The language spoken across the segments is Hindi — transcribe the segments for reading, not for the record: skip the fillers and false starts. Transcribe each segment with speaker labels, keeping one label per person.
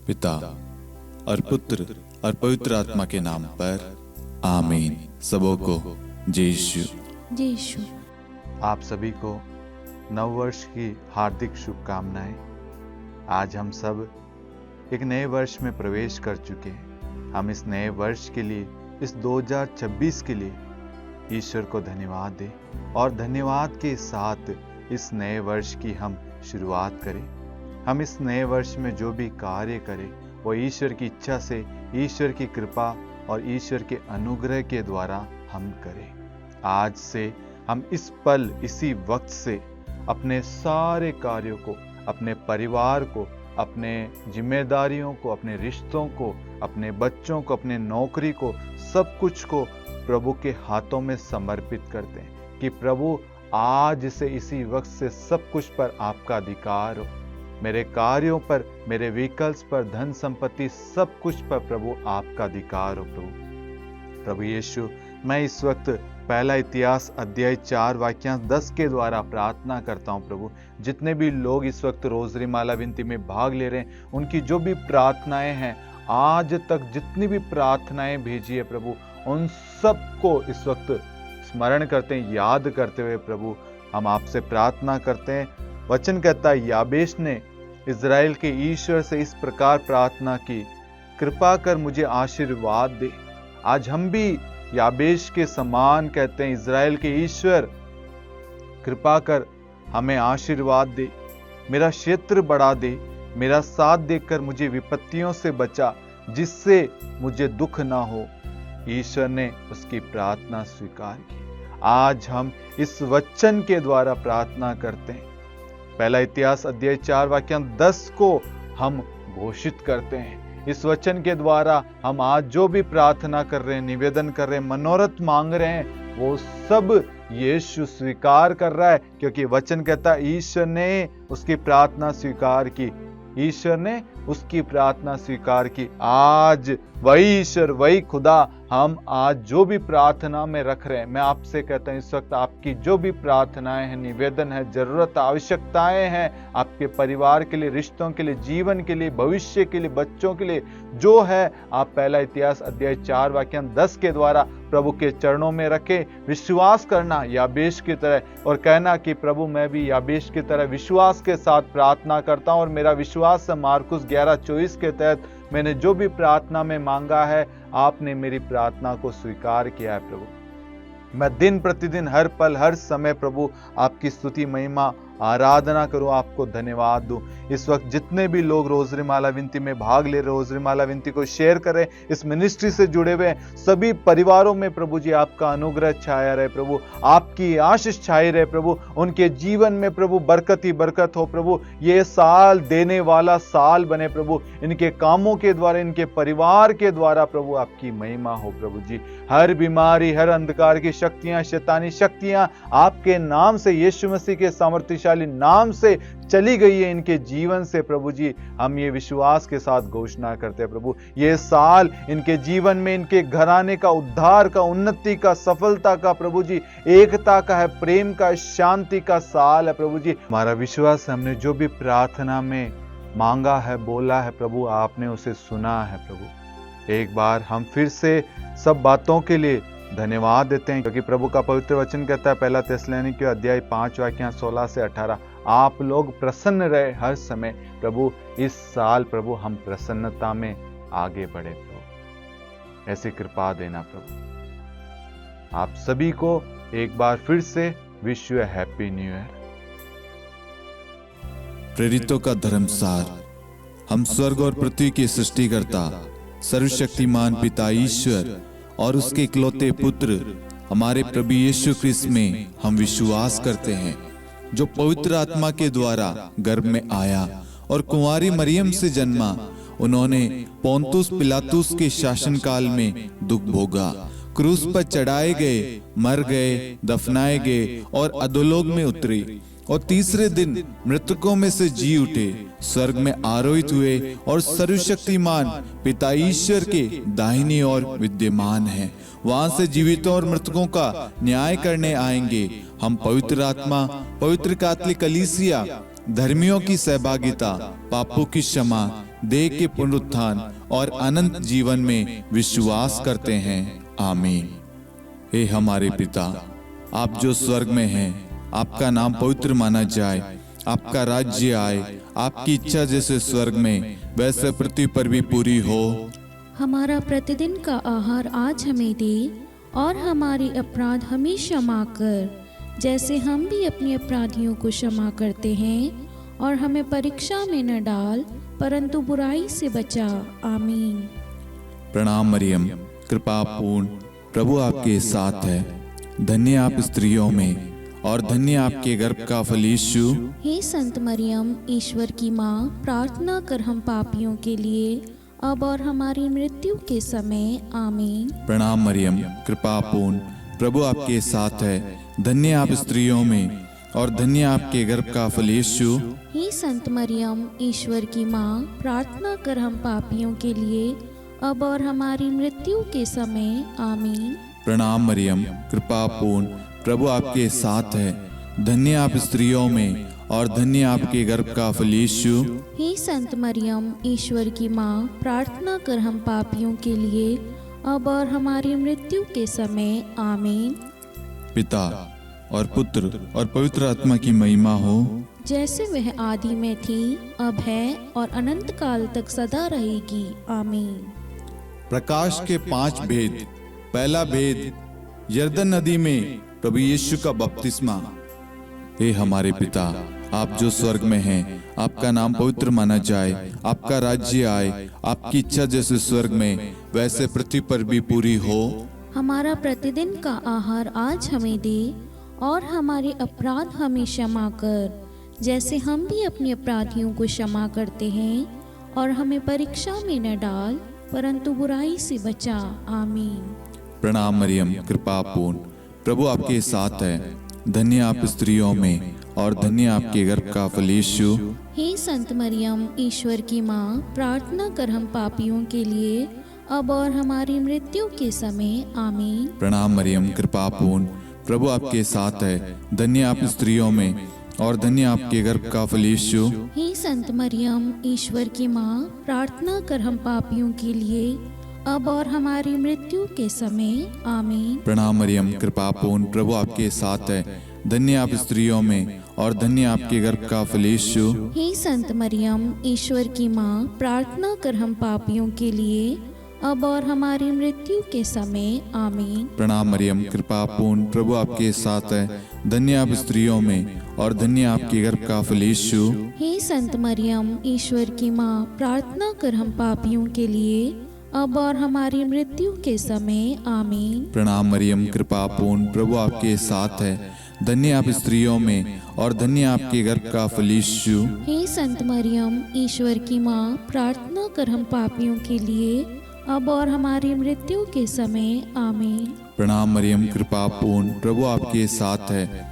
Speaker 1: पिता और पुत्र और पवित्र आत्मा के नाम पर आमीन। सबों को जय यीशु।
Speaker 2: जय यीशु।
Speaker 3: आप सभी को नव वर्ष की हार्दिक शुभकामनाएं। आज हम सब एक नए वर्ष में प्रवेश कर चुके हैं। हम इस नए वर्ष के लिए, इस 2026 के लिए ईश्वर को धन्यवाद दें और धन्यवाद के साथ इस नए वर्ष की हम शुरुआत करें। हम इस नए वर्ष में जो भी कार्य करें वो ईश्वर की इच्छा से, ईश्वर की कृपा और ईश्वर के अनुग्रह के द्वारा हम करें। आज से हम इस पल, इसी वक्त से अपने सारे कार्यों को, अपने परिवार को, अपने जिम्मेदारियों को, अपने रिश्तों को, अपने बच्चों को, अपने नौकरी को, सब कुछ को प्रभु के हाथों में समर्पित करते हैं कि प्रभु आज से, इसी वक्त से सब कुछ पर आपका अधिकार हो। मेरे कार्यों पर, मेरे व्हीकल्स पर, धन संपत्ति, सब कुछ पर प्रभु आपका अधिकार हो। प्रभु यीशु, मैं इस वक्त पहला इतिहास अध्याय 4 वाक्यांश 10 के द्वारा प्रार्थना करता हूं। प्रभु, जितने भी लोग इस वक्त रोजरी माला विनती में भाग ले रहे हैं, उनकी जो भी प्रार्थनाएं हैं, आज तक जितनी भी प्रार्थनाएं भेजी है प्रभु, उन सबको इस वक्त स्मरण करते हैं, याद करते हुए प्रभु हम आपसे प्रार्थना करते हैं। वचन कहता है, याबेश ने इज़राइल के ईश्वर से इस प्रकार प्रार्थना की, कृपा कर मुझे आशीर्वाद दे। आज हम भी याबेश के समान कहते हैं, इज़राइल के ईश्वर कृपा कर हमें आशीर्वाद दे, मेरा क्षेत्र बढ़ा दे, मेरा साथ देकर मुझे विपत्तियों से बचा, जिससे मुझे दुख ना हो। ईश्वर ने उसकी प्रार्थना स्वीकार की। आज हम इस वचन के द्वारा प्रार्थना करते हैं। पहला इतिहास अध्याय 4 वाक्यांश 10 को हम घोषित करते हैं। इस वचन के द्वारा हम आज जो भी प्रार्थना कर रहे हैं, निवेदन कर रहे हैं, मनोरथ मांग रहे हैं, वो सब यीशु स्वीकार कर रहा है, क्योंकि वचन कहता है ईश्वर ने उसकी प्रार्थना स्वीकार की। ईश्वर ने उसकी प्रार्थना स्वीकार की। आज वही ईश्वर, वही खुदा हम आज जो भी प्रार्थना में रख रहे हैं, मैं आपसे कहता हूं इस वक्त आपकी जो भी प्रार्थनाएं हैं, निवेदन है, जरूरत, आवश्यकताएं हैं, आपके परिवार के लिए, रिश्तों के लिए, जीवन के लिए, भविष्य के लिए, बच्चों के लिए जो है, आप पहला इतिहास अध्याय 4 वाक्यांश 10 के द्वारा प्रभु के चरणों में रखे, विश्वास करना याबेश की तरह और कहना कि प्रभु मैं भी याबेश की तरह विश्वास के साथ प्रार्थना करता हूं और मेरा विश्वास है मार्कुस 11:24 के तहत मैंने जो भी प्रार्थना में मांगा है, आपने मेरी प्रार्थना को स्वीकार किया है। प्रभु, मैं दिन प्रतिदिन, हर पल, हर समय प्रभु आपकी स्तुति, महिमा, आराधना करूं, आपको धन्यवाद दूं। इस वक्त जितने भी लोग रोजरी माला विनती में भाग ले रहे, रोजरी माला विनती को शेयर करें, इस मिनिस्ट्री से जुड़े हुए सभी परिवारों में प्रभु जी आपका अनुग्रह छाया रहे, प्रभु आपकी आशीष छाई रहे, प्रभु उनके जीवन में प्रभु बरकत ही बरकत हो। प्रभु ये साल देने वाला साल बने, प्रभु इनके कामों के द्वारा, इनके परिवार के द्वारा प्रभु आपकी महिमा हो। प्रभु जी हर बीमारी, हर अंधकार की शक्तियां, शैतानी शक्तियां आपके नाम से, यीशु मसीह के सामर्थ्यशाली नाम से चली गई है इनके जीवन से। प्रभु जी हम ये विश्वास के साथ घोषणा करते हैं प्रभु, ये साल इनके जीवन में, इनके घराने का उद्धार का, उन्नति का, सफलता का, प्रभु जी एकता का है, प्रेम का, शांति का साल है। प्रभु जी हमारा विश्वास है, हमने जो भी प्रार्थना में मांगा है, बोला है, प्रभु आपने उसे सुना है। प्रभु एक बार हम फिर से सब बातों के लिए धन्यवाद देते हैं, क्योंकि प्रभु का पवित्र वचन कहता है पहला थिस्सलुनीकियों अध्याय 5 वाक्यांश 16 से 18, आप लोग प्रसन्न रहे हर समय। प्रभु इस साल प्रभु हम प्रसन्नता में आगे बढ़े, प्रभु ऐसी कृपा देना। प्रभु आप सभी को एक बार फिर से wish you happy new year.
Speaker 1: प्रेरितों का धर्मसार। हम स्वर्ग और पृथ्वी के सृष्टिकर्ता, सर्वशक्तिमान पिता ईश्वर और उसके इकलौते पुत्र हमारे प्रभु यीशु ख्रिस्त में हम विश्वास करते हैं, जो पवित्र आत्मा के द्वारा गर्भ में आया और कुंवारी मरियम से जन्मा। उन्होंने पोंतुस पिलातुस के शासनकाल में दुख भोगा, क्रूस पर चढ़ाए गए, मर गए, दफनाए गए और अधोलोक में उतरे और तीसरे दिन मृतकों में से जी उठे, स्वर्ग में आरोहित हुए और सर्वशक्तिमान पिता ईश्वर के दाहिनी ओर विद्यमान हैं। वहां से जीवितों और मृतकों का न्याय करने आएंगे। हम पवित्र आत्मा, पवित्र कैथोलिक कलीसिया, धर्मियों की सहभागिता, पापों की क्षमा, देह के पुनरुत्थान और अनंत जीवन में विश्वास करते हैं। आमीन। हे हमारे पिता, आप जो स्वर्ग में हैं, आपका नाम पवित्र माना जाए, आपका राज्य आए, आपकी इच्छा जैसे स्वर्ग में वैसे पृथ्वी पर भी पूरी हो।
Speaker 2: हमारा प्रतिदिन का आहार आज हमें दे, और हमारे अपराध हमें क्षमा कर, जैसे हम भी अपने अपराधियों को क्षमा करते हैं, और हमें परीक्षा में न डाल, परंतु बुराई से बचा। आमीन।
Speaker 1: प्रणाम मरियम, कृपा पूर्ण, प्रभु आपके साथ है। धन्य आप स्त्रियों में, और धन्य आपके गर्भ का फल यीशु।
Speaker 2: हे संत मरियम, ईश्वर की माँ, प्रार्थना कर हम पापियों के लिए, अब और हमारी मृत्यु के समय। आमीन।
Speaker 1: प्रणाम मरियम, कृपा पूर्ण, प्रभु आपके साथ है। धन्य आप स्त्रियों में, और धन्य आपके गर्भ का फल यीशु।
Speaker 2: हे संत मरियम, ईश्वर की माँ, प्रार्थना कर हम पापियों के लिए, अब और हमारी मृत्यु के समय। आमीन।
Speaker 1: प्रणाम मरियम, कृपा पूर्ण, प्रभु आपके साथ है। धन्य आप स्त्रियों में, और धन्य आपके गर्भ का फल यीशु।
Speaker 2: हे संत मरियम, ईश्वर की माँ, प्रार्थना कर हम पापियों के लिए, अब और हमारी मृत्यु के समय। आमीन।
Speaker 1: पिता और पुत्र और पवित्र आत्मा की महिमा हो,
Speaker 2: जैसे वह आदि में थी, अब है, और अनंत काल तक सदा रहेगी। आमीन।
Speaker 1: प्रकाश के 5 भेद। पहला भेद, यरदन नदी में प्रभु यीशु का बपतिस्मा। हे हमारे पिता, आप जो स्वर्ग में हैं, आपका नाम पवित्र माना जाए, आपका राज्य आए, आपकी इच्छा जैसे स्वर्ग में वैसे पृथ्वी पर भी पूरी हो।
Speaker 2: हमारा प्रतिदिन का आहार आज हमें दे, और हमारे अपराध हमें क्षमा कर, जैसे हम भी अपने अपराधियों को क्षमा करते हैं, और हमें परीक्षा में न डाल, परंतु बुराई से बचा। आमीन।
Speaker 1: प्रणाम मरियम, कृपा पूर्ण, प्रभु आपके साथ है। धन्य आप स्त्रियों में, और धन्य आपके गर्भ का फल यीशु।
Speaker 2: हे संत मरियम, ईश्वर की माँ, प्रार्थना कर हम पापियों के लिए, अब और हमारी मृत्यु के समय। आमीन।
Speaker 1: प्रणाम मरियम, कृपा पूर्ण, प्रभु आपके साथ है। धन्य आप स्त्रियों में, और धन्य आपके गर्भ का फल यीशु।
Speaker 2: हे संत मरियम, ईश्वर की माँ, प्रार्थना कर हम पापियों के लिए, अब और हमारी मृत्यु के समय। आमीन।
Speaker 1: प्रणाम मरियम, कृपा पूर्ण, प्रभु आपके साथ है। धन्य आप स्त्रियों में, और धन्य आपके गर्भ का फल यीशु।
Speaker 2: हे संत मरियम, ईश्वर की माँ, प्रार्थना कर हम पापियों के लिए, अब और हमारी मृत्यु के समय। आमीन।
Speaker 1: प्रणाम मरियम, कृपा पूर्ण, प्रभु आपके साथ है। धन्य आप स्त्रियों में, और धन्य आपके गर्भ का फल यीशु।
Speaker 2: हे संत मरियम, ईश्वर की माँ, प्रार्थना कर हम पापियों के लिए, अब और हमारी मृत्यु के समय। आमीन।
Speaker 1: प्रणाम मरियम, कृपा पूर्ण, प्रभु आपके साथ है। धन्य आप स्त्रियों में, और धन्य आपके गर्भ का फल यीशु।
Speaker 2: हे संत मरियम, ईश्वर की माँ, प्रार्थना कर हम पापियों के लिए, अब और हमारी मृत्यु के समय। आमीन।
Speaker 1: प्रणाम मरियम, कृपा पूर्ण, प्रभु आपके साथ है।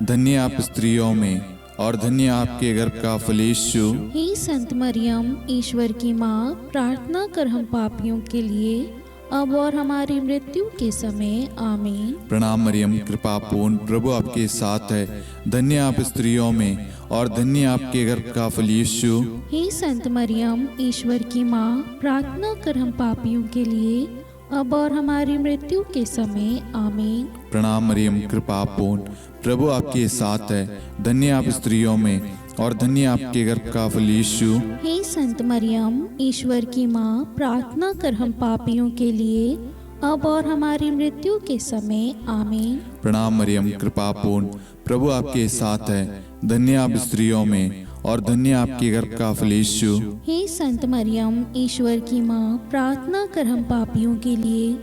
Speaker 1: धन्य आप स्त्रियों में, और धन्य आपके गर्भ का फल यीशु।
Speaker 2: हे संत मरियम, ईश्वर की माँ, प्रार्थना कर हम पापियों के लिए, अब और हमारी मृत्यु के समय। आमीन।
Speaker 1: प्रणाम मरियम, कृपा पूर्ण, प्रभु आपके साथ है। धन्य आप स्त्रियों में, और धन्य आपके गर्भ का फल यीशु।
Speaker 2: हे संत मरियम, ईश्वर की माँ, प्रार्थना कर हम पापियों के लिए, अब और हमारी मृत्यु के समय। आमीन।
Speaker 1: प्रणाम मरियम, कृपा पूर्ण, प्रभु आपके साथ है। धन्य आप स्त्रियों में, और धन्य आपके गर्भ का फल यीशु।
Speaker 2: हे संत मरियम, ईश्वर की माँ, प्रार्थना कर हम पापियों के लिए, अब और हमारी मृत्यु के समय। आमीन।
Speaker 1: प्रणाम मरियम, कृपा पूर्ण, प्रभु आपके साथ है। धन्य आप स्त्रियों में, और धन्य आपके गर्भ का फल यीशु।
Speaker 2: हे संत मरियम, ईश्वर की माँ, प्रार्थना कर हम पापियों के लिए,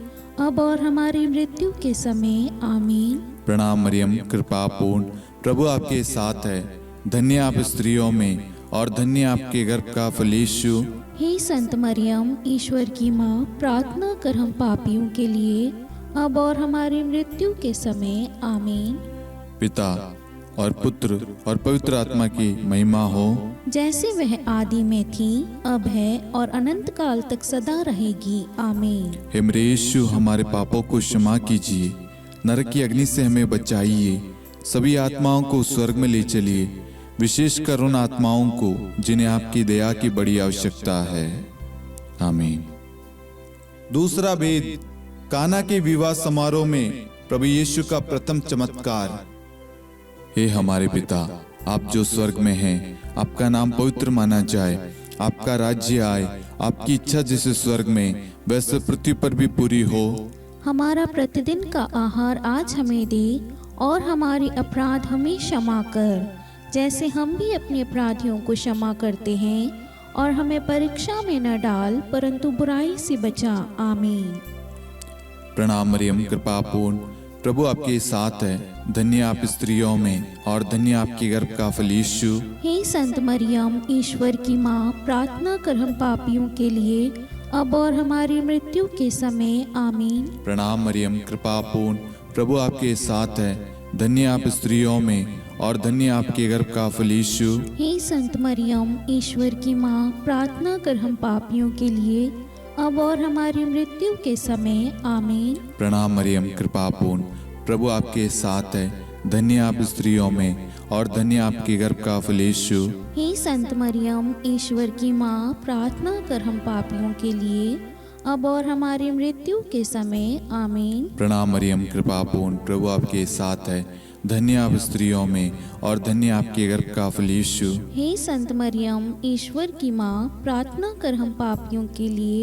Speaker 2: अब और हमारी मृत्यु के समय। आमीन।
Speaker 1: प्रणाम मरियम, कृपा पूर्ण, प्रभु आपके साथ है। धन्य आप स्त्रियों में, और धन्य आपके गर्भ का फल यीशु।
Speaker 2: हे संत मरियम, ईश्वर की माँ, प्रार्थना कर हम पापियों के लिए, अब और हमारी मृत्यु के समय। आमीन।
Speaker 1: पिता और पुत्र और पवित्र आत्मा की महिमा हो,
Speaker 2: जैसे वह आदि में थी, अब है, और अनंत काल तक सदा रहेगी। आमीन।
Speaker 1: हे मेरे यीशु, हमारे पापों को क्षमा कीजिए, नरक की अग्नि से हमें बचाइए, सभी आत्माओं को स्वर्ग में ले चलिए, विशेषकर उन आत्माओं को जिन्हें आपकी दया की बड़ी आवश्यकता है। आमीन। दूसरा भेद, काना के विवाह समारोह में प्रभु यीशु का प्रथम चमत्कार। हे हमारे पिता, आप जो स्वर्ग में हैं, आपका नाम पवित्र माना जाए, आपका राज्य आए, आपकी इच्छा जैसे स्वर्ग में वैसे पृथ्वी पर भी पूरी हो।
Speaker 2: हमारा प्रतिदिन का आहार आज हमें दे, और हमारे अपराध हमें क्षमा कर, जैसे हम भी अपने अपराधियों को क्षमा करते हैं, और हमें परीक्षा में न डाल, परंतु बुराई से बचा। आमीन।
Speaker 1: प्रणाम मरियम, कृपा पूर्ण, प्रभु आपके साथ है, धन्य आप स्त्रियों में और धन्य आपके गर्भ का फल यीशु।
Speaker 2: हे संत मरियम, ईश्वर की माँ, प्रार्थना कर हम पापियों के लिए, अब और हमारी मृत्यु के समय। आमीन।
Speaker 1: प्रणाम मरियम, कृपा पूर्ण, प्रभु आपके साथ है, धन्य आप स्त्रियों में और धन्य आपके गर्भ का फल यीशु।
Speaker 2: हे संत मरियम, ईश्वर की माँ, प्रार्थना कर हम पापियों के लिए, अब और हमारी मृत्यु के समय। आमीन।
Speaker 1: प्रणाम मरियम, कृपा पूर्ण, प्रभु आपके साथ है, धन्य आप स्त्रियों में और धन्य आपके गर्भ का फल यीशु।
Speaker 2: हे संत मरियम, ईश्वर की माँ, प्रार्थना कर हम पापियों के लिए, अब और हमारी मृत्यु के समय। आमीन।
Speaker 1: प्रणाम मरियम, कृपा पूर्ण, प्रभु आपके साथ है, धन्य आप स्त्रियों में और धन्य आपके गर्भ का फल यीशु।
Speaker 2: हे संत मरियम, ईश्वर की माँ, प्रार्थना कर हम पापियों के लिए,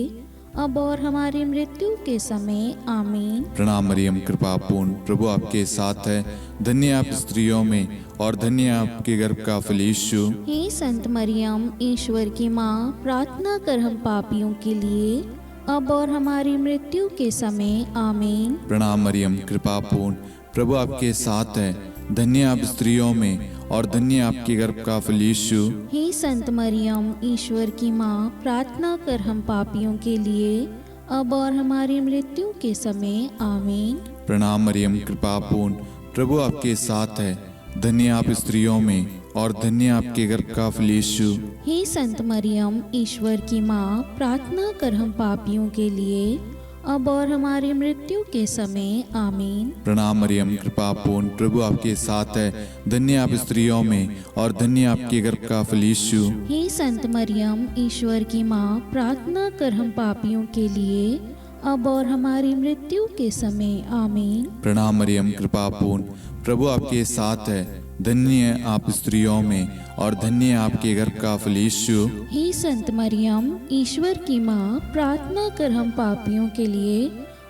Speaker 2: अब और हमारी मृत्यु के समय। आमीन।
Speaker 1: प्रणाम मरियम, कृपा पूर्ण, प्रभु आपके साथ है, धन्य आप स्त्रियों में और धन्य आपके गर्भ का फल यीशु।
Speaker 2: हे संत मरियम, ईश्वर की माँ, प्रार्थना कर हम पापियों के लिए, अब और हमारी मृत्यु के समय। आमीन।
Speaker 1: प्रणाम मरियम, कृपा पूर्ण, प्रभु आपके साथ है, धन्य आप स्त्रियों में और धन्य आपके गर्भ का फल यीशु।
Speaker 2: हे संत मरियम, ईश्वर की माँ, प्रार्थना कर हम पापियों के लिए, अब और हमारी मृत्यु के समय। आमीन।
Speaker 1: प्रणाम मरियम, कृपा पूर्ण, प्रभु आपके साथ है, धन्य आप स्त्रियों में और धन्य आपके गर्भ का फल यीशु।
Speaker 2: हे संत मरियम, ईश्वर की माँ, प्रार्थना कर हम पापियों के लिए, अब और हमारी मृत्यु के समय। आमीन।
Speaker 1: प्रणाम मरियम, कृपा पूर्ण, प्रभु आपके साथ है, धन्य आप स्त्रियों में और धन्य आपके गर्भ का फल यीशु।
Speaker 2: हे संत मरियम, ईश्वर की माँ, प्रार्थना कर हम पापियों के लिए, अब और हमारी मृत्यु के समय। आमीन।
Speaker 1: प्रणाम मरियम, कृपा पूर्ण, प्रभु आपके साथ है, धन्य आप स्त्रियों में और धन्य आपके गर्भ का फल यीशु।
Speaker 2: हे संत मरियम, ईश्वर की माँ, प्रार्थना कर हम पापियों के लिए,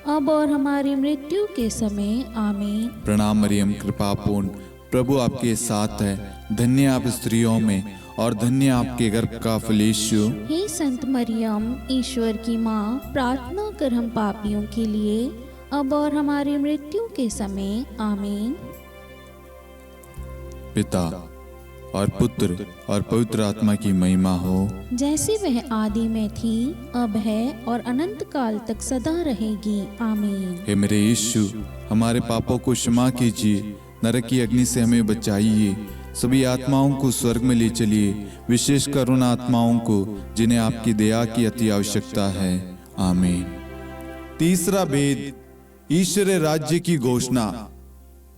Speaker 2: अब और हमारी मृत्यु के समय। आमीन।
Speaker 1: प्रणाम मरियम, कृपा पूर्ण, प्रभु आपके साथ है, धन्य आप स्त्रियों में और धन्य आपके गर्भ का फल यीशु।
Speaker 2: हे संत मरियम, ईश्वर की माँ, प्रार्थना कर हम पापियों के लिए, अब और हमारी मृत्यु के समय। आमीन।
Speaker 1: पिता और पुत्र और पवित्र आत्मा की महिमा हो,
Speaker 2: जैसे वह आदि में थी, अब है और अनंत काल तक सदा रहेगी। आमीन।
Speaker 1: हे मेरे यीशु, हमारे पापों को क्षमा कीजिए, नरक की अग्नि से हमें बचाइए, सभी आत्माओं को स्वर्ग में ले चलिए, विशेषकर उन आत्माओं को जिन्हें आपकी दया की अति आवश्यकता है। आमीन। तीसरा भेद, ईश्वर राज्य की घोषणा।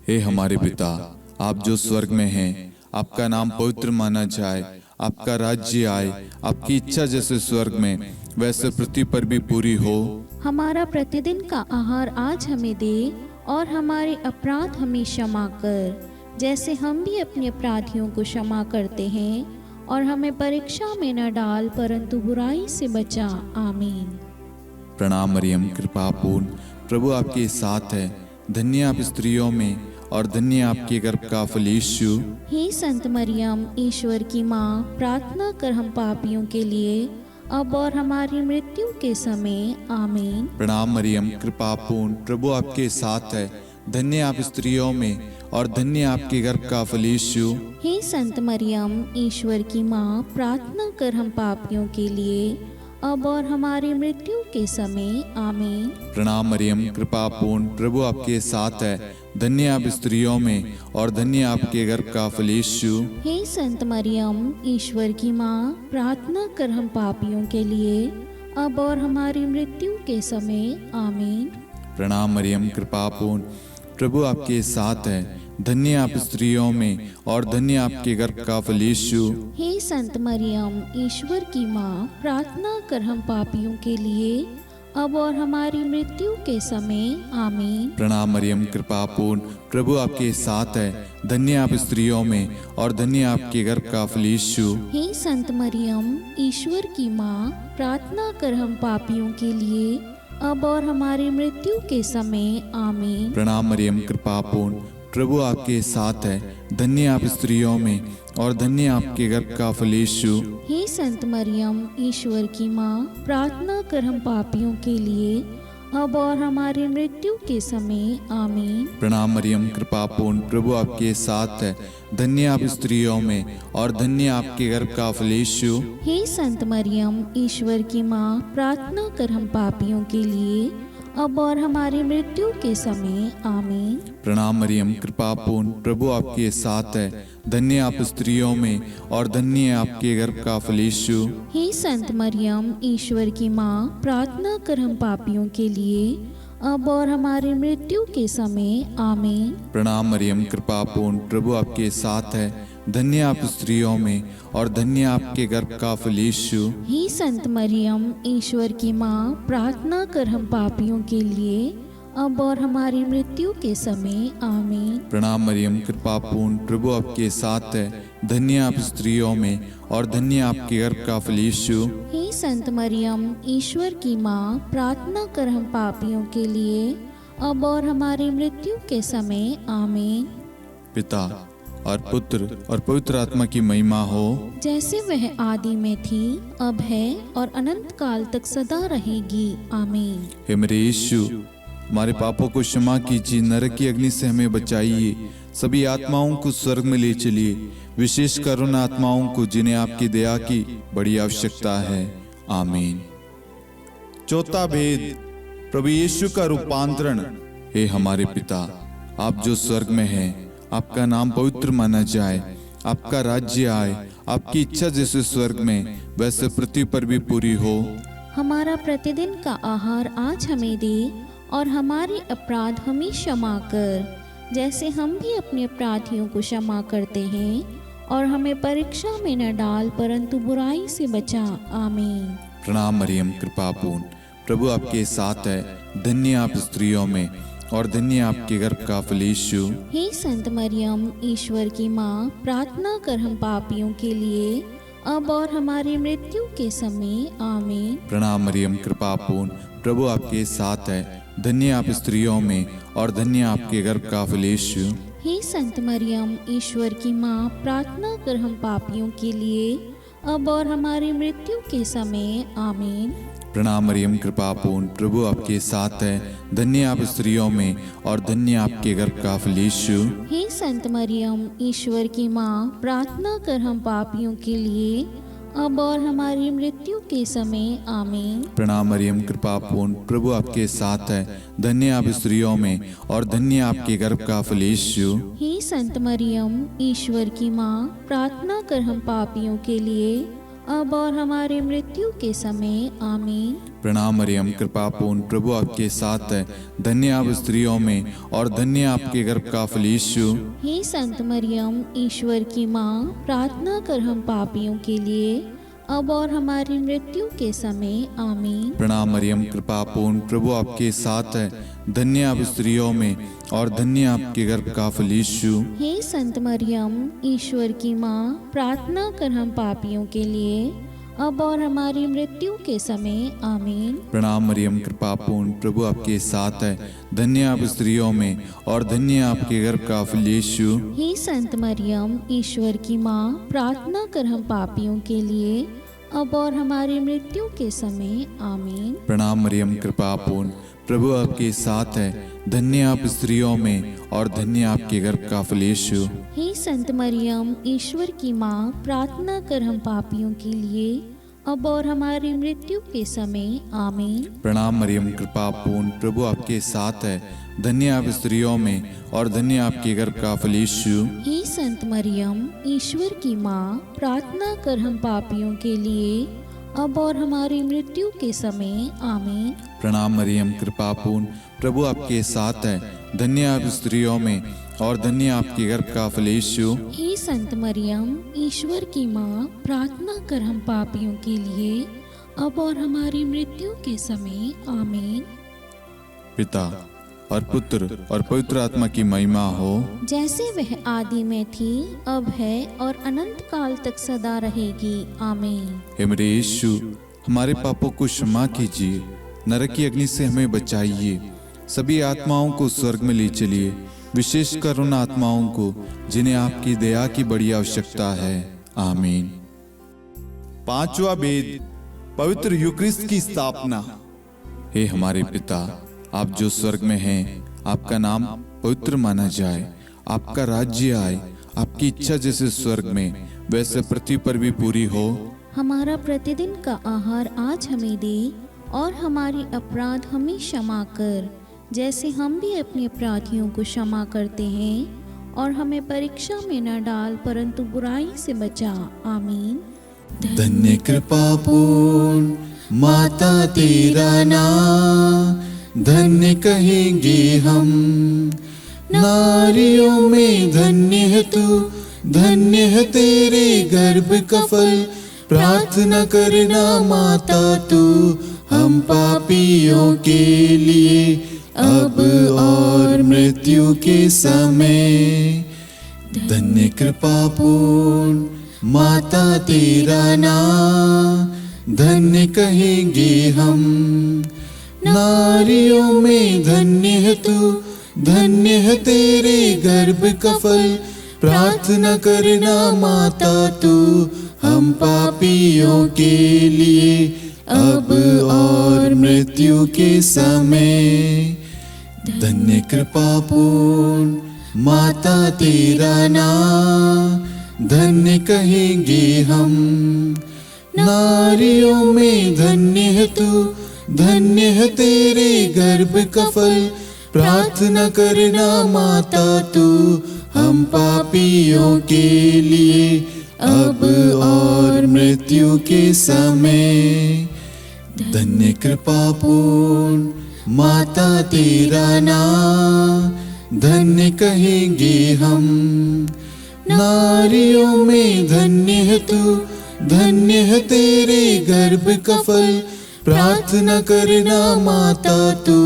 Speaker 1: हे हमारे पिता, आप जो स्वर्ग में हैं, आपका नाम पवित्र माना जाए, आपका राज्य आए, आपकी इच्छा जैसे स्वर्ग में वैसे पृथ्वी पर भी पूरी हो।
Speaker 2: हमारा प्रतिदिन का आहार आज हमें दे, और हमारे अपराध हमें क्षमा कर, जैसे हम भी अपने अपराधियों को क्षमा करते हैं, और हमें परीक्षा में न डाल, परंतु बुराई से बचा। आमीन।
Speaker 1: प्रणाम मरियम, कृपा पूर्ण, प्रभु आपके साथ है, धन्य आप स्त्रियों में और धन्य आपके गर्भ का फल यीशु।
Speaker 2: हे संत मरियम, ईश्वर की माँ, प्रार्थना कर हम पापियों के लिए, अब और हमारी मृत्यु के समय। आमीन।
Speaker 1: प्रणाम मरियम, कृपा पूर्ण, प्रभु आपके साथ है, धन्य आप स्त्रियों में और धन्य आपके गर्भ का फल यीशु।
Speaker 2: हे संत मरियम, ईश्वर की माँ, प्रार्थना कर हम पापियों के लिए, अब और हमारी मृत्यु के समय। आमीन।
Speaker 1: प्रणाम मरियम, कृपा पूर्ण, प्रभु आपके साथ है, धन्य आप स्त्रियों में और धन्य आपके गर्भ का फल यीशु।
Speaker 2: हे संत मरियम, ईश्वर की माँ, प्रार्थना कर हम पापियों के लिए, अब और हमारी मृत्यु के समय। आमीन।
Speaker 1: प्रणाम मरियम, कृपा पूर्ण, प्रभु आपके साथ है, धन्य आप स्त्रियों में और धन्य आपके गर्भ का फल यीशु।
Speaker 2: हे संत मरियम, ईश्वर की माँ, प्रार्थना कर हम पापियों के लिए, अब और हमारी मृत्यु के समय। आमीन।
Speaker 1: प्रणाम मरियम, कृपा पूर्ण, प्रभु आपके साथ है। धन्य आप स्त्रियों में और धन्य आपके गर्भ का फल यीशु।
Speaker 2: हे संत मरियम, ईश्वर की माँ, प्रार्थना कर हम पापियों के लिए, अब और हमारी मृत्यु के समय। आमीन।
Speaker 1: प्रणाम मरियम, कृपा पूर्ण, प्रभु आपके साथ है। धन्य आप स्त्रियों में और धन्य आपके गर्भ का फल यीशु।
Speaker 2: हे संत मरियम, ईश्वर की माँ, प्रार्थना कर हम पापियों के लिए, अब और हमारी मृत्यु के समय। आमीन।
Speaker 1: प्रणाम मरियम, कृपा पूर्ण, प्रभु आपके साथ है। धन्य आप स्त्रियों में और धन्य आपके गर्भ का फल यीशु।
Speaker 2: हे संत मरियम, ईश्वर की माँ, प्रार्थना कर हम पापियों के लिए, अब और हमारी मृत्यु के समय। आमीन।
Speaker 1: प्रणाम मरियम, कृपा पूर्ण, प्रभु आपके साथ है। धन्य आप स्त्रियों में और धन्य आपके गर्भ का फल यीशु।
Speaker 2: हे संत मरियम, ईश्वर की माँ, प्रार्थना कर हम पापियों के लिए, अब और हमारी मृत्यु के समय। आमीन।
Speaker 1: प्रणाम मरियम, कृपा पूर्ण, प्रभु आपके साथ है। धन्य आप स्त्रियों में और धन्य आपके गर्भ का फल यीशु।
Speaker 2: हे संत मरियम, ईश्वर की माँ, प्रार्थना कर हम पापियों के लिए, अब और हमारी मृत्यु के समय। आमीन।
Speaker 1: प्रणाम मरियम, कृपा पूर्ण, प्रभु आपके साथ है। धन्य आप स्त्रियों में और धन्य आपके गर्भ का फल यीशु।
Speaker 2: हे संत मरियम, ईश्वर की माँ, प्रार्थना कर हम पापियों के लिए, अब और हमारी मृत्यु के समय। आमीन।
Speaker 1: पिता और पुत्र और पवित्र आत्मा की महिमा हो,
Speaker 2: जैसे वह आदि में थी, अब है और अनंत काल तक सदा रहेगी। आमीन।
Speaker 1: हे मेरे यीशु, हमारे पापों को क्षमा कीजिए, नरक की अग्नि से हमें बचाइए, सभी आत्माओं को स्वर्ग में ले चलिए, विशेषकर उन आत्माओं को जिन्हें आपकी दया की बड़ी आवश्यकता है। आमीन। चौथा भेद, प्रभु यीशु का रूपांतरण। हे हमारे पिता, आप जो स्वर्ग में हैं, आपका नाम पवित्र माना जाए, आपका राज्य आए, आपकी इच्छा जैसे स्वर्ग में वैसे पृथ्वी पर भी पूरी हो।
Speaker 2: हमारा प्रतिदिन का आहार आज हमें दे, और हमारे अपराध हमें क्षमा कर, जैसे हम भी अपने अपराधियों को क्षमा करते हैं, और हमें परीक्षा में न डाल, परंतु बुराई से बचा। आमीन।
Speaker 1: प्रणाम मरियम, कृपा पूर्ण, प्रभु आपके साथ है। धन्य आप स्त्रियों में और धन्य आपके गर्भ का फल यीशु।
Speaker 2: हे संत मरियम, ईश्वर की माँ, प्रार्थना कर हम पापियों के लिए, अब और हमारी मृत्यु के समय। आमीन।
Speaker 1: प्रणाम मरियम, कृपा पूर्ण, प्रभु आपके साथ है। धन्य आप स्त्रियों में और धन्य आपके गर्भ का फल यीशु।
Speaker 2: हे संत मरियम, ईश्वर की माँ, प्रार्थना कर हम पापियों के लिए, अब और हमारी मृत्यु के समय। आमीन।
Speaker 1: प्रणाम मरियम, कृपा पूर्ण, प्रभु आपके साथ है। धन्य आप स्त्रियों में और धन्य आपके गर्भ का फल यीशु।
Speaker 2: हे संत मरियम, ईश्वर की माँ, प्रार्थना कर हम पापियों के लिए, अब और हमारी मृत्यु के समय। आमीन।
Speaker 1: प्रणाम मरियम, कृपा पूर्ण, प्रभु आपके साथ है। धन्य आप स्त्रियों में और धन्य आपके गर्भ का फल यीशु।
Speaker 2: हे संत मरियम, ईश्वर की माँ, प्रार्थना कर हम पापियों के लिए, अब और हमारी मृत्यु के समय। आमीन।
Speaker 1: प्रणाम मरियम, कृपा पूर्ण, प्रभु आपके साथ है। धन्य आप स्त्रियों में और धन्य आपके गर्भ का फल यीशु।
Speaker 2: हे संत मरियम, ईश्वर की माँ, प्रार्थना कर हम पापियों के लिए, अब और हमारी मृत्यु के समय। आमीन।
Speaker 1: प्रणाम मरियम, कृपा पूर्ण, प्रभु आपके साथ है। धन्य आप स्त्रियों में और धन्य आपके गर्भ का फल यीशु।
Speaker 2: हे संत मरियम, ईश्वर की माँ, प्रार्थना कर हम पापियों के लिए, अब और हमारी मृत्यु के समय। आमीन।
Speaker 1: प्रणाम मरियम, कृपा पूर्ण, प्रभु आपके साथ है। धन्य आप स्त्रियों में और धन्य आपके गर्भ का फल यीशु।
Speaker 2: हे संत मरियम, ईश्वर की माँ, प्रार्थना कर हम पापियों के लिए, अब और हमारी मृत्यु के समय। आमीन।
Speaker 1: प्रणाम मरियम, कृपा पूर्ण, प्रभु आपके साथ है। धन्य आप स्त्रियों में और धन्य आपके गर्भ का फल यीशु।
Speaker 2: हे संत मरियम, ईश्वर की माँ, प्रार्थना कर हम पापियों के लिए, अब और हमारी मृत्यु के समय। आमीन।
Speaker 1: प्रणाम मरियम, कृपा पूर्ण, प्रभु आपके साथ है। धन्य आप स्त्रियों में और धन्य आपके गर्भ का फल यीशु।
Speaker 2: हे संत मरियम, ईश्वर की माँ, प्रार्थना कर हम पापियों के लिए, अब और हमारी मृत्यु के समय। आमीन।
Speaker 1: प्रणाम मरियम, कृपा पूर्ण, प्रभु आपके साथ है। धन्य आप स्त्रियों में और धन्य आपके गर्भ का फल यीशु।
Speaker 2: हे संत मरियम, ईश्वर की माँ, प्रार्थना कर हम पापियों के लिए, अब और हमारी मृत्यु के समय। आमीन।
Speaker 1: पिता और पुत्र और पवित्र आत्मा की महिमा हो,
Speaker 2: जैसे वह आदि में थी, अब है और अनंत काल तक सदा रहेगी। आमीन।
Speaker 1: हे मेरे यीशु, हमारे पापों को क्षमा कीजिए, नरक की अग्नि से हमें बचाइए, सभी आत्माओं को स्वर्ग में ले चलिए, विशेषकर उन आत्माओं को जिन्हें आपकी दया की बड़ी आवश्यकता है। आमीन। पांचवा भेद, पवित्र यूक्रिस्ट की स्थापना। हे हमारे पिता, आप जो स्वर्ग में हैं, आपका नाम पवित्र माना जाए, आपका राज्य आए, आपकी इच्छा जैसे स्वर्ग में वैसे पृथ्वी पर भी पूरी हो।
Speaker 2: हमारा प्रतिदिन का आहार आज हमें दे, और हमारी अपराध हमें क्षमा कर, जैसे हम भी अपने अपराधियों को क्षमा करते हैं, और हमें परीक्षा में न डाल, परंतु बुराई से बचा। आमीन।
Speaker 1: धन्य कृपा पूर्ण माता तेरा नाम, धन्य कहेंगे हम नारियों में, धन्य है तू, धन्य है तेरे गर्भ का फल। प्रार्थना करना माता तू हम पापियों के लिए, अब और मृत्यु के समय। धन्य कृपा पूर्ण माता तेरा नाम, धन्य कहेंगे हम नारियों में, धन्य है तू, धन्य है तेरे गर्भ का फल। प्रार्थना करना माता तू हम पापियों के लिए, अब और मृत्यु के समय। धन्य कृपा पूर्ण माता तेरा नाम, धन्य कहेंगे हम नारियों में, धन्य है तू, धन्य है तेरे गर्भ का फल। प्रार्थना करना माता तू हम पापियों के लिए, अब और मृत्यु के समय। धन्य कृपा पूर्ण माता तेरा नाम, धन्य कहेंगे हम नारियों में, धन्य है तू, धन्य है तेरे गर्भ का फल। प्रार्थना करना माता तू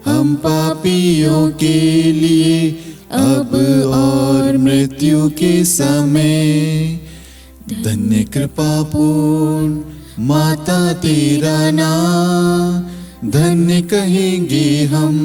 Speaker 1: हम पापियों के लिए, अब और मृत्यु के समय। धन्य कृपा पूर्ण माता तेरा नाम, धन्य कहेंगे हम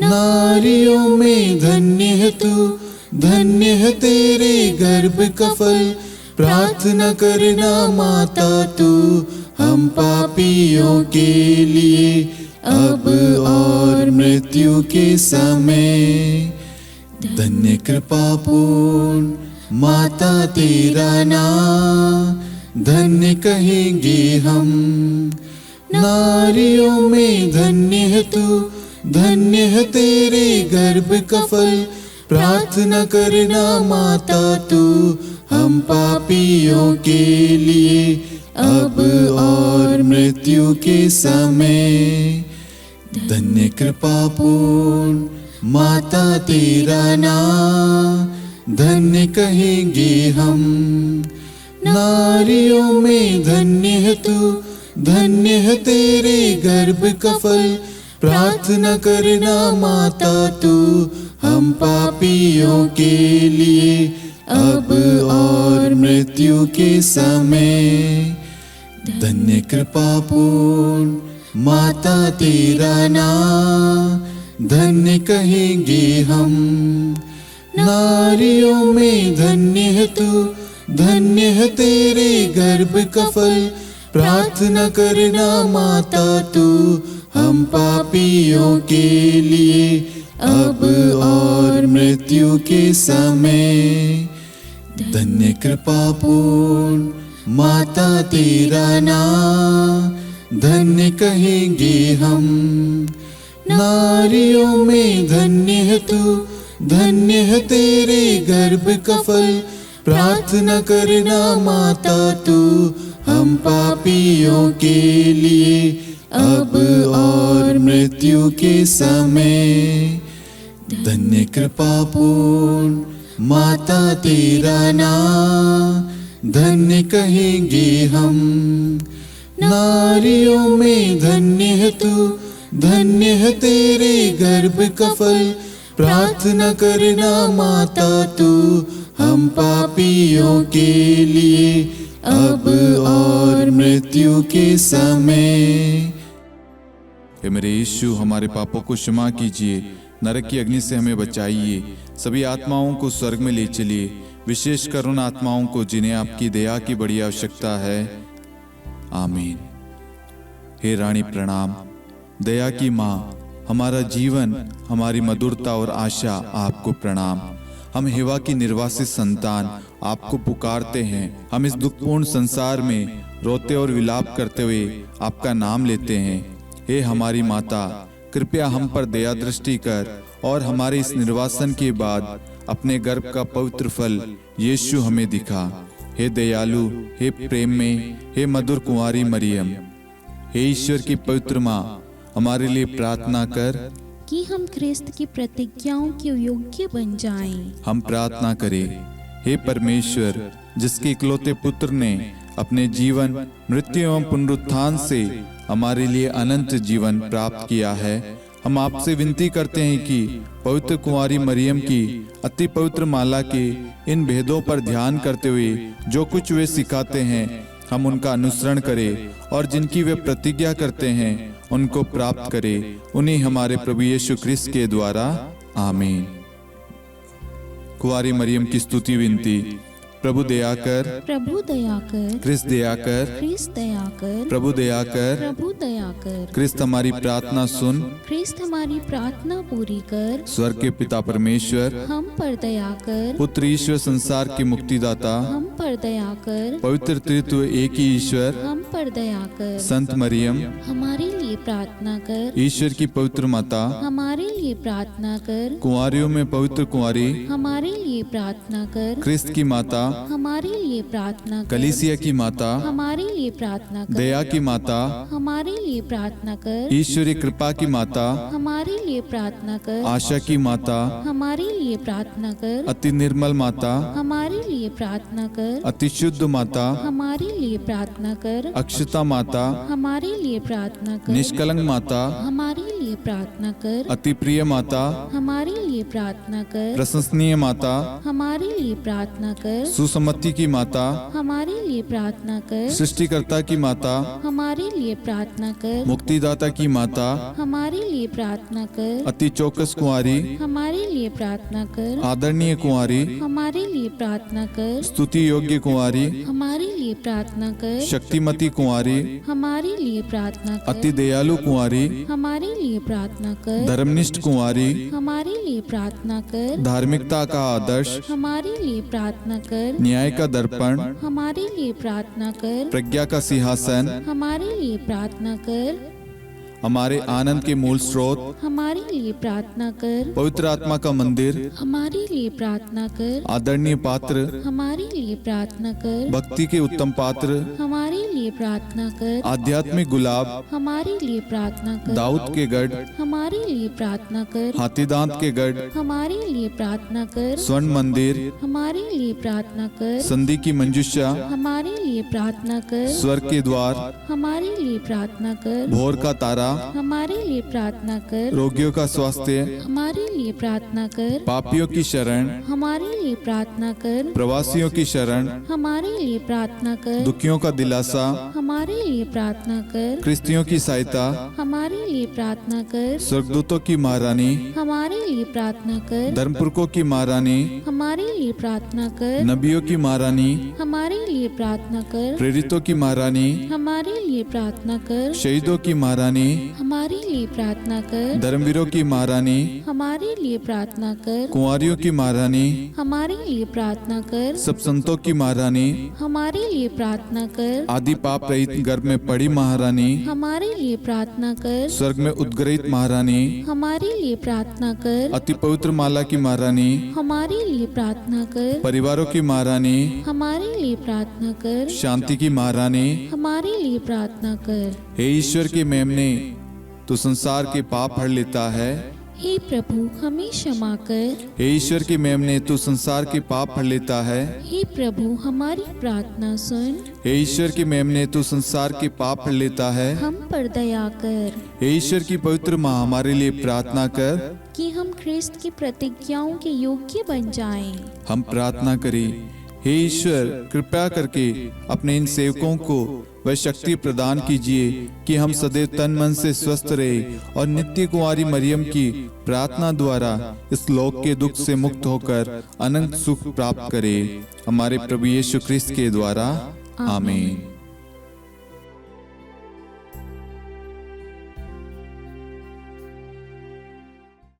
Speaker 1: नारियों में, धन्य है तू, धन्य है तेरे गर्भ का फल। प्रार्थना करना माता तू हम पापियों के लिए, अब और मृत्यु के समय। धन्य कृपा पूर्ण माता तेरा नाम, धन्य कहेंगे हम नारियों में, धन्य है तू, धन्य है तेरे गर्भ का फल। प्रार्थना करना माता तू हम पापियों के लिए, अब और मृत्यु के समय। धन्य कृपा पूर्ण माता तेरा नाम, धन्य कहेंगे हम नारियों में, धन्य है तू, धन्य है तेरे गर्भ का फल। प्रार्थना करना माता तू हम पापियों के लिए, अब और मृत्यु के समय। धन्य कृपा पूर्ण माता तेरा नाम, धन्य कहेंगे हम नारियों में, धन्य है तू, धन्य है तेरे गर्भ का फल। प्रार्थना करना माता तू हम पापियों के लिए, अब और मृत्यु के समय। धन्य कृपा पूर्ण माता तेरा नाम, धन्य कहेंगे हम नारियों में, धन्य है तू, धन्य है तेरे गर्भ का फल। प्रार्थना करना माता तू हम पापियों के लिए, अब और मृत्यु के समय। धन्य कृपा पूर्ण माता तेरा नाम, धन्य कहेंगे हम। नारियों में धन्य है तू, धन्य है तेरे गर्भ का फल। प्रार्थना करना माता तू हम पापियों के लिए, अब और मृत्यु के समय। हे मेरे यीशु, हमारे पापों को क्षमा कीजिए, नरक की अग्नि से हमें बचाइए, सभी आत्माओं को स्वर्ग में ले चलिए, विशेषकर उन आत्माओं को जिन्हें आपकी दया की बड़ी आवश्यकता है। आमीन। हे रानी प्रणाम, दया की माँ, हमारा जीवन, हमारी मधुरता और आशा आपको प्रणाम। हम हेवा की निर्वासित संतान आपको पुकारते हैं। हम इस दुखपूर्ण संसार में रोते और विलाप करते हुए आपका नाम लेते हैं। हे हमारी माता, कृपया हम पर दया दृष्टि कर और हमारे इस निर्वासन के बाद अपने गर्भ का पवित्र फल यीशु हमें दिखा। हे दयालु, हे प्रेम में, हे मधुर कुंवारी मरियम, हे ईश्वर की पवित्र माँ, हमारे लिए प्रार्थना कर
Speaker 2: कि हम ख्रिस्त की प्रतिज्ञाओं के योग्य बन जाएं।
Speaker 1: हम प्रार्थना करें। हे परमेश्वर, जिसके इकलौते पुत्र ने अपने जीवन, मृत्यु एवं पुनरुत्थान से हमारे लिए अनंत जीवन प्राप्त किया है, हम आपसे विनती करते हैं कि पवित्र कुंवारी मरियम की अति पवित्र माला के इन भेदों पर ध्यान करते हुए जो कुछ वे सिखाते हैं, हम उनका अनुसरण करें और जिनकी वे प्रतिज्ञा करते हैं उनको प्राप्त करें। उन्हीं हमारे प्रभु यीशु ख्रिस्त के द्वारा। आमीन। कुंवारी मरियम की स्तुति विनती। प्रभु दया कर,
Speaker 2: प्रभु दया कर,
Speaker 1: ख्रिस्त दया कर,
Speaker 2: ख्रिस्त दया कर,
Speaker 1: प्रभु दया कर,
Speaker 2: प्रभु दया कर,
Speaker 1: ख्रिस्त हमारी प्रार्थना सुन,
Speaker 2: ख्रिस्त हमारी प्रार्थना पूरी कर,
Speaker 1: स्वर्ग के पिता परमेश्वर,
Speaker 2: हम पर दया कर,
Speaker 1: पुत्र ईश्वर संसार के मुक्तिदाता,
Speaker 2: हम पर दया कर,
Speaker 1: पवित्र त्रित्व एक ही ईश्वर,
Speaker 2: हम पर दया कर,
Speaker 1: संत मरियम,
Speaker 2: हमारे लिए प्रार्थना कर,
Speaker 1: ईश्वर की पवित्र माता,
Speaker 2: हमारे लिए प्रार्थना कर,
Speaker 1: कुंवारियों में पवित्र कुंवारी,
Speaker 2: हमारे लिए प्रार्थना कर,
Speaker 1: ख्रिस्त की माता,
Speaker 2: हमारे लिए प्रार्थना कर,
Speaker 1: कलीसिया की माता,
Speaker 2: हमारे लिए प्रार्थना कर,
Speaker 1: दया की माता,
Speaker 2: हमारे लिए प्रार्थना कर,
Speaker 1: ईश्वरी कृपा की माता,
Speaker 2: हमारे लिए प्रार्थना कर,
Speaker 1: आशा की माता,
Speaker 2: हमारे लिए प्रार्थना कर,
Speaker 1: अति निर्मल माता,
Speaker 2: हमारे लिए प्रार्थना कर,
Speaker 1: अति शुद्ध माता,
Speaker 2: हमारे लिए प्रार्थना कर,
Speaker 1: अक्षता माता,
Speaker 2: हमारे लिए प्रार्थना कर,
Speaker 1: निष्कलंक माता,
Speaker 2: हमारे लिए प्रार्थना कर,
Speaker 1: अति प्रिय माता,
Speaker 2: हमारे लिए प्रार्थना कर,
Speaker 1: प्रशंसनीय माता,
Speaker 2: हमारे लिए प्रार्थना कर,
Speaker 1: सुसमति की माता,
Speaker 2: हमारे लिए प्रार्थना कर,
Speaker 1: सृष्टिकर्ता की माता,
Speaker 2: हमारे लिए प्रार्थना कर,
Speaker 1: मुक्तिदाता की माता,
Speaker 2: हमारे लिए प्रार्थना कर,
Speaker 1: अति चौकस कुंवारी,
Speaker 2: हमारे लिए प्रार्थना कर,
Speaker 1: आदरणीय कुंवारी,
Speaker 2: हमारे लिए प्रार्थना कर,
Speaker 1: स्तुति योग्य कुंवारी,
Speaker 2: हमारे लिए प्रार्थना कर,
Speaker 1: शक्तिमती कुंवारी,
Speaker 2: हमारे लिए प्रार्थना कर,
Speaker 1: अति दयालु कुंवारी,
Speaker 2: हमारे लिए प्रार्थना कर,
Speaker 1: धर्मनिष्ठ कुंवारी,
Speaker 2: हमारे लिए प्रार्थना कर,
Speaker 1: धार्मिकता का आदर्श,
Speaker 2: हमारे लिए प्रार्थना कर,
Speaker 1: न्याय का दर्पण,
Speaker 2: हमारे लिए प्रार्थना कर,
Speaker 1: प्रज्ञा का सिंहासन,
Speaker 2: हमारे लिए प्रार्थना कर,
Speaker 1: हमारे आनंद के मूल स्रोत,
Speaker 2: हमारे लिए प्रार्थना कर,
Speaker 1: पवित्र आत्मा का मंदिर,
Speaker 2: हमारे लिए प्रार्थना कर,
Speaker 1: आदरणीय पात्र,
Speaker 2: हमारे लिए प्रार्थना कर,
Speaker 1: भक्ति के उत्तम पात्र,
Speaker 2: हमारे लिए प्रार्थना कर,
Speaker 1: आध्यात्मिक गुलाब,
Speaker 2: हमारे लिए प्रार्थना कर,
Speaker 1: दाऊद के गढ़,
Speaker 2: हमारे लिए प्रार्थना कर,
Speaker 1: हाथीदांत के गढ़,
Speaker 2: हमारे लिए प्रार्थना कर,
Speaker 1: स्वर्ण मंदिर,
Speaker 2: हमारे लिए प्रार्थना कर,
Speaker 1: संधि की मंजुषा,
Speaker 2: हमारे लिए प्रार्थना कर,
Speaker 1: स्वर्ग के द्वार,
Speaker 2: हमारे लिए प्रार्थना कर,
Speaker 1: भोर का तारा,
Speaker 2: हमारे लिए प्रार्थना कर,
Speaker 1: रोगियों का स्वास्थ्य,
Speaker 2: हमारे लिए प्रार्थना कर,
Speaker 1: पापियों की शरण,
Speaker 2: हमारे लिए प्रार्थना कर,
Speaker 1: प्रवासियों की शरण,
Speaker 2: हमारे लिए प्रार्थना कर,
Speaker 1: दुखियों का दिलासा,
Speaker 2: हमारे लिए प्रार्थना कर,
Speaker 1: क्रिस्तियों की सहायता,
Speaker 2: हमारे लिए प्रार्थना कर,
Speaker 1: स्वर्गदूतों की महारानी,
Speaker 2: हमारे लिए प्रार्थना कर,
Speaker 1: धर्मपुरखों की महारानी,
Speaker 2: हमारे लिए प्रार्थना कर,
Speaker 1: नबियों की महारानी,
Speaker 2: हमारे लिए प्रार्थना कर,
Speaker 1: प्रेरितों की महारानी,
Speaker 2: हमारे लिए प्रार्थना कर,
Speaker 1: शहीदों की महारानी,
Speaker 2: हमारे लिए प्रार्थना कर,
Speaker 1: धर्मवीरों की महारानी,
Speaker 2: हमारे लिए प्रार्थना कर,
Speaker 1: कुंवारियों की महारानी,
Speaker 2: हमारे लिए प्रार्थना कर,
Speaker 1: सब संतों की महारानी,
Speaker 2: हमारे लिए प्रार्थना कर,
Speaker 1: आदि पाप रहित गर्भ में पड़ी महारानी,
Speaker 2: हमारे लिए प्रार्थना कर,
Speaker 1: स्वर्ग में उद्गरित महारानी,
Speaker 2: हमारे लिए प्रार्थना कर,
Speaker 1: अति पवित्र माला की महारानी,
Speaker 2: हमारे लिए प्रार्थना कर,
Speaker 1: परिवारों की महारानी,
Speaker 2: हमारे लिए प्रार्थना कर,
Speaker 1: शांति की महारानी,
Speaker 2: हमारे लिए प्रार्थना कर,
Speaker 1: हे ईश्वर के मेमने, तू संसार के पाप हर लेता है,
Speaker 2: हे प्रभु हमें क्षमा कर।
Speaker 1: हे ईश्वर की मेमने, तू संसार के पाप हर लेता है।
Speaker 2: हे प्रभु हमारी प्रार्थना सुन।
Speaker 1: हे ईश्वर की मेमने, तू संसार के पाप हर लेता है।
Speaker 2: हम पर दया कर
Speaker 1: हे ईश्वर की पवित्र माँ, हमारे लिए प्रार्थना कर।
Speaker 2: कि हम ख्रिस्त की प्रतिज्ञाओं के योग्य बन जाएं।
Speaker 1: हम प्रार्थना करें। हे ईश्वर, कृपया करके अपने इन सेवकों को वह शक्ति प्रदान कीजिए कि हम सदैव तन मन से स्वस्थ रहे और नित्य कुंवारी मरियम की प्रार्थना द्वारा इस लोक के दुख से मुक्त होकर अनंत सुख प्राप्त करें। हमारे प्रभु यीशु ख्रिस्त के द्वारा, आमीन।